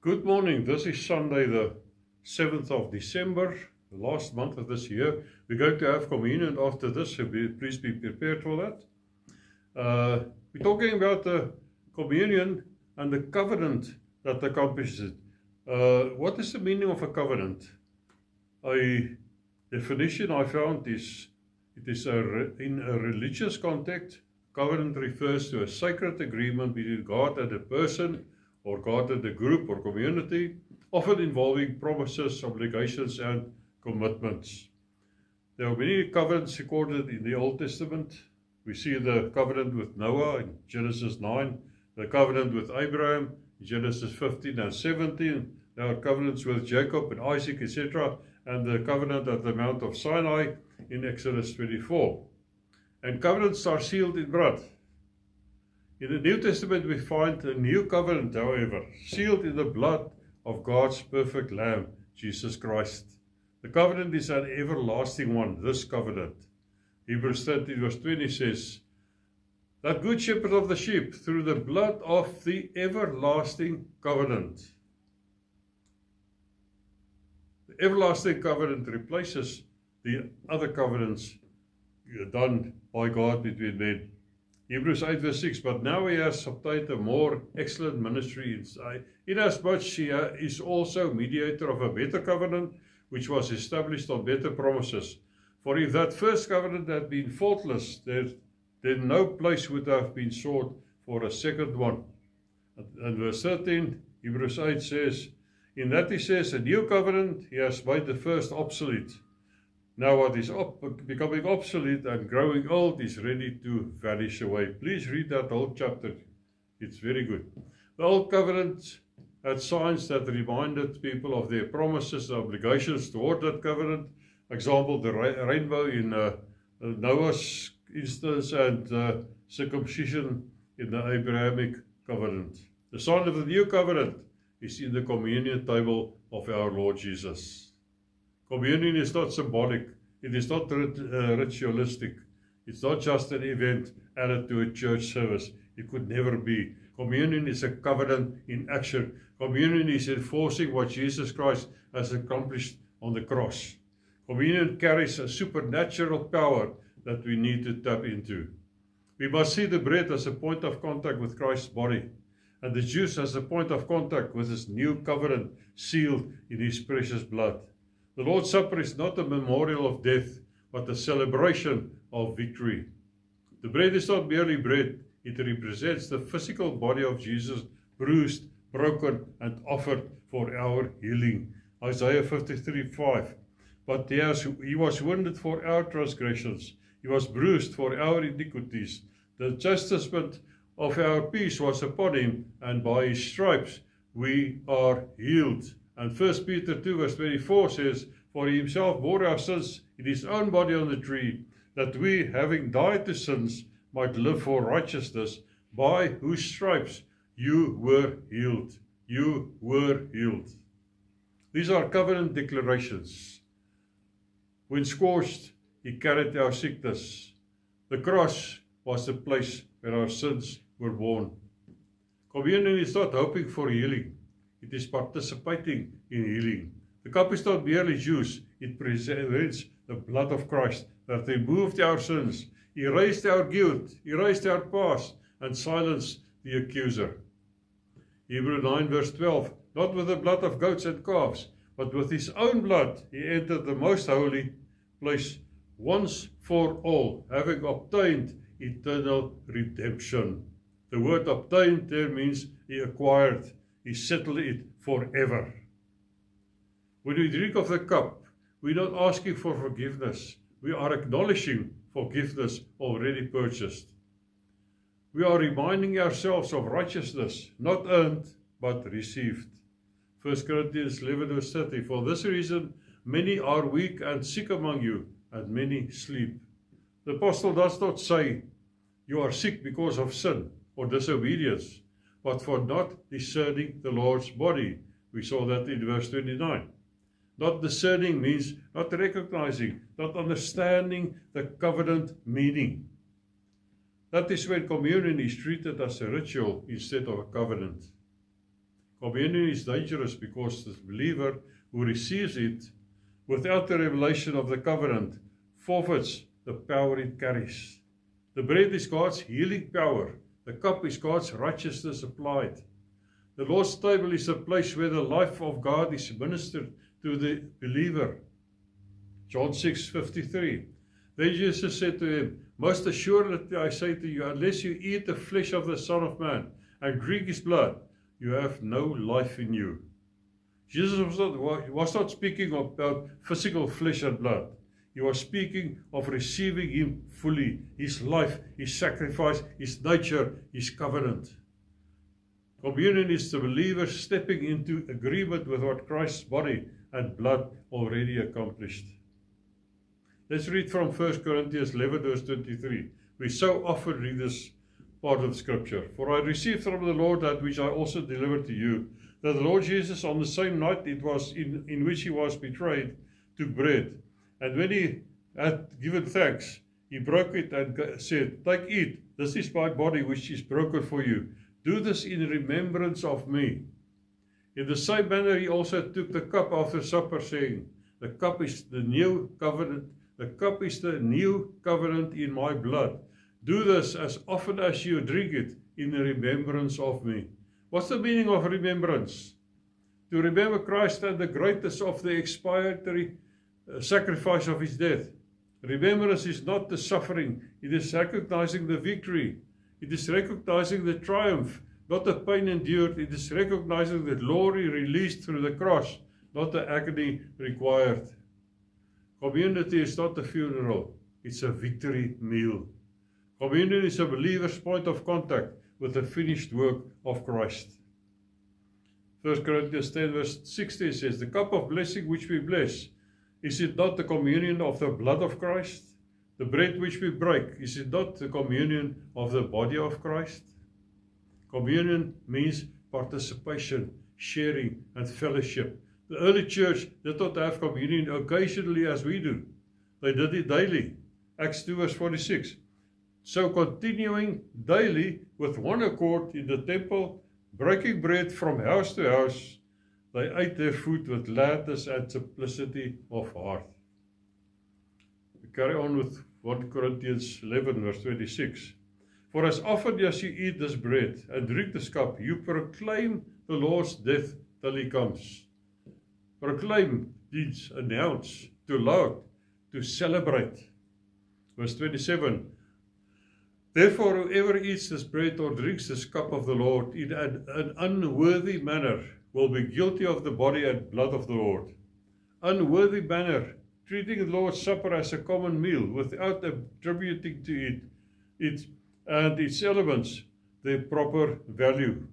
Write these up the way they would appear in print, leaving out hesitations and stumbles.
Good morning. This is Sunday, the 7th of December, the last month of this year. We're going to have communion after this, so please be prepared for that. We're talking about the communion and the covenant that accomplishes it. What is the meaning of a covenant? A definition I found is, in a religious context, covenant refers to a sacred agreement between God and a person, or God and a group or community, often involving promises, obligations, and commitments. There are many covenants recorded in the Old Testament. We see the covenant with Noah in Genesis 9, the covenant with Abraham in Genesis 15 and 17. There are covenants with Jacob and Isaac, etc., and the covenant at the Mount of Sinai in Exodus 24. And covenants are sealed in blood. In the New Testament, we find a new covenant, however, sealed in the blood of God's perfect Lamb, Jesus Christ. The covenant is an everlasting one, this covenant. Hebrews 13 verse 20 says, "That good shepherd of the sheep, through the blood of the everlasting covenant." The everlasting covenant replaces the other covenants done by God between men. Hebrews 8 verse 6, "But now he has obtained a more excellent ministry, inasmuch he is also mediator of a better covenant, which was established on better promises. For if that first covenant had been faultless, then no place would have been sought for a second one." And verse 13, Hebrews 8 says, "In that he says, a new covenant, he has made the first obsolete. Now what is becoming obsolete and growing old is ready to vanish away." Please read that whole chapter. It's very good. The Old Covenant had signs that reminded people of their promises and obligations toward that covenant. Example, the rainbow in Noah's instance, and circumcision in the Abrahamic covenant. The sign of the new covenant is in the communion table of our Lord Jesus. Communion is not symbolic, it is not ritualistic, it's not just an event added to a church service. It could never be. Communion is a covenant in action. Communion is enforcing what Jesus Christ has accomplished on the cross. Communion carries a supernatural power that we need to tap into. We must see the bread as a point of contact with Christ's body, and the juice as a point of contact with his new covenant sealed in his precious blood. The Lord's Supper is not a memorial of death, but a celebration of victory. The bread is not merely bread, it represents the physical body of Jesus, bruised, broken, and offered for our healing. Isaiah 53:5. "But he was wounded for our transgressions, he was bruised for our iniquities. The chastisement of our peace was upon him, and by his stripes we are healed." And 1 Peter 2 verse 24 says, "For he himself bore our sins in his own body on the tree, that we, having died to sins, might live for righteousness, by whose stripes you were healed." You were healed. These are covenant declarations. When scourged, he carried our sickness. The cross was the place where our sins were borne. Communion is not hoping for healing. It is participating in healing. The cup is not merely juice, it presents the blood of Christ that removed our sins, erased our guilt, erased our past, and silenced the accuser. Hebrews 9 verse 12, "Not with the blood of goats and calves, but with his own blood he entered the most holy place once for all, having obtained eternal redemption." The word obtained there means he acquired. He settled it forever. When we drink of the cup, we're not asking for forgiveness. We are acknowledging forgiveness already purchased. We are reminding ourselves of righteousness, not earned, but received. 1 Corinthians 11 verse 30, "For this reason, many are weak and sick among you, and many sleep." The apostle does not say, you are sick because of sin or disobedience, but for not discerning the Lord's body. We saw that in verse 29. Not discerning means not recognizing, not understanding the covenant meaning. That is when communion is treated as a ritual instead of a covenant. Communion is dangerous because the believer who receives it without the revelation of the covenant forfeits the power it carries. The bread is God's healing power. The cup is God's righteousness applied. The Lord's table is a place where the life of God is ministered to the believer. John 6:53. Then Jesus said to him, most assuredly I say to you, unless you eat the flesh of the Son of Man and drink his blood, you have no life in you. Jesus was not speaking about physical flesh and blood. He was speaking of receiving him fully, his life, his sacrifice, his nature, his covenant. Communion is the believer stepping into agreement with what Christ's body and blood already accomplished. Let's read from 1 Corinthians 11 verse 23. We so often read this part of Scripture. For I received from the Lord that which I also delivered to you, that the Lord Jesus on the same night it was in which he was betrayed, took bread. And when he had given thanks, he broke it and said, take, eat, this is my body which is broken for you. Do this in remembrance of me. In the same manner he also took the cup after supper, saying, the cup is the new covenant. The cup is the new covenant in my blood. Do this as often as you drink it in remembrance of me. What's the meaning of remembrance? To remember Christ and the greatness of the expiatory sacrifice of his death. Remembrance is not the suffering, it is recognizing the victory. It is recognizing the triumph, not the pain endured. It is recognizing the glory released through the cross, not the agony required. Community is not a funeral, it's a victory meal. Communion is a believer's point of contact with the finished work of Christ. 1 Corinthians 10 verse 16 says, the cup of blessing which we bless, is it not the communion of the blood of Christ? The bread which we break, is it not the communion of the body of Christ? Communion means participation, sharing, and fellowship. The early church did not have communion occasionally as we do. They did it daily. Acts 2 verse 46. So continuing daily with one accord in the temple, breaking bread from house to house, they ate their food with gladness and simplicity of heart. We carry on with 1 Corinthians 11 verse 26. For as often as you eat this bread and drink this cup, you proclaim the Lord's death till he comes. Proclaim means announce, to laud, to celebrate. Verse 27. Therefore, whoever eats this bread or drinks this cup of the Lord in an unworthy manner will be guilty of the body and blood of the Lord. Unworthy manner, treating the Lord's Supper as a common meal without attributing to it and its elements their proper value.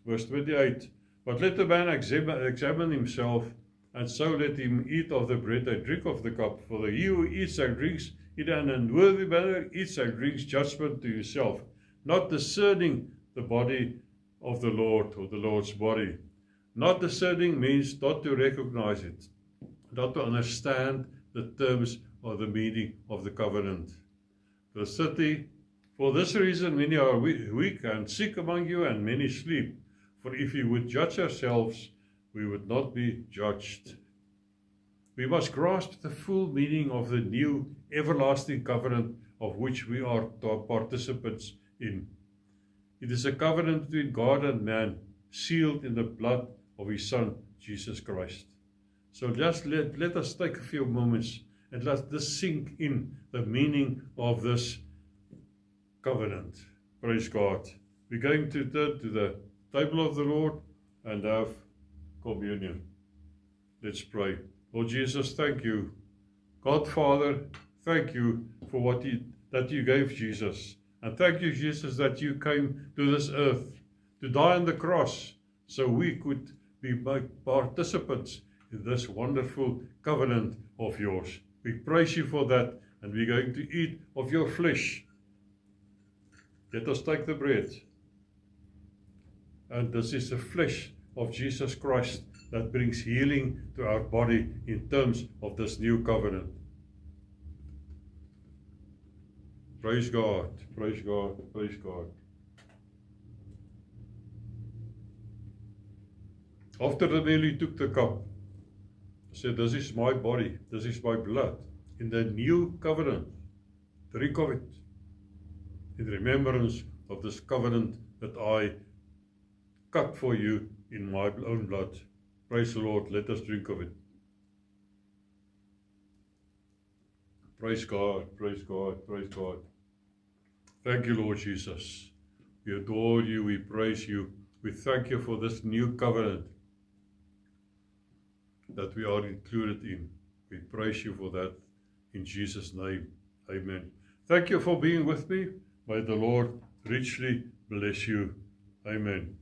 Verse 28. But let the man examine himself, and so let him eat of the bread and drink of the cup. For he who eats and drinks in an unworthy manner eats and drinks judgment to himself, not discerning the body of the Lord or the Lord's body. Not discerning means not to recognize it, not to understand the terms or the meaning of the covenant. Verse 30. For this reason many are weak and sick among you, and many sleep. For if we would judge ourselves, we would not be judged. We must grasp the full meaning of the new everlasting covenant of which we are participants in. It is a covenant between God and man, sealed in the blood of his Son, Jesus Christ. So just let us take a few moments and let this sink in, the meaning of this covenant. Praise God. We're going to turn to the table of the Lord and have communion. Let's pray. Lord Jesus, thank you. God Father, thank you for that you gave Jesus. And thank you, Jesus, that you came to this earth to die on the cross so we could be participants in this wonderful covenant of yours. We praise you for that, and we're going to eat of your flesh. Let us take the bread. And this is the flesh of Jesus Christ that brings healing to our body in terms of this new covenant. Praise God, praise God, praise God. After the meal, he took the cup. He said, this is my body, this is my blood, in the new covenant. Drink of it, in remembrance of this covenant that I cut for you in my own blood. Praise the Lord, let us drink of it. Praise God, praise God, praise God. Thank you, Lord Jesus. We adore you, we praise you. We thank you for this new covenant that we are included in. We praise you for that in Jesus' name. Amen. Thank you for being with me. May the Lord richly bless you. Amen.